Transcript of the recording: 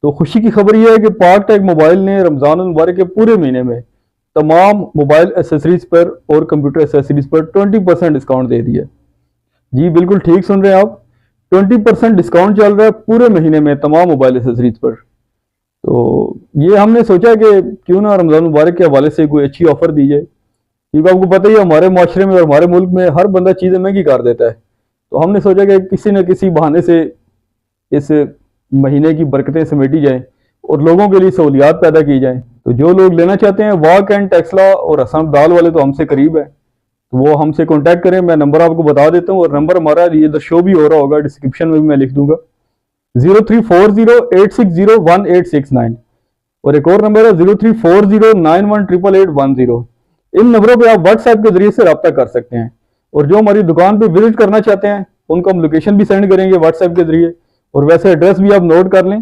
तो खुशी की खबर यह है कि पाक टेक मोबाइल ने रमज़ान मुबारक के पूरे महीने में तमाम मोबाइल एसेसरीज पर और कंप्यूटर एसेसरीज पर 20% डिस्काउंट दे दिया। जी बिल्कुल ठीक सुन रहे हैं आप, 20% डिस्काउंट चल रहा है पूरे महीने में तमाम मोबाइल एसेसरीज पर। तो ये हमने सोचा कि क्यों ना रमज़ान मुबारक के हवाले से कोई अच्छी ऑफ़र दी जाए, क्योंकि आपको पता ही है हमारे माशरे में और हमारे मुल्क में हर बंदा चीज़ें महंगी कर देता है। तो हमने सोचा कि किसी न किसी बहाने से इस महीने की बरकतें समेटी जाएं और लोगों के लिए सहूलियात पैदा की जाएं। तो जो लोग लेना चाहते हैं वाक एंड टेक्सला और हसन अब्दाल वाले तो हमसे करीब है, तो वो हमसे कांटेक्ट करें। मैं नंबर आपको बता देता हूँ और नंबर हमारा ये इधर शो भी हो रहा होगा, डिस्क्रिप्शन में भी मैं लिख दूंगा, 03408601 और एक और नंबर है 0340918810। इन नंबरों पे आप व्हाट्सएप के जरिए से रब्ता कर सकते हैं। और जो हमारी दुकान पे विजिट करना चाहते हैं उनको हम लोकेशन भी सेंड करेंगे व्हाट्सएप के जरिए, और वैसे एड्रेस भी आप नोट कर लें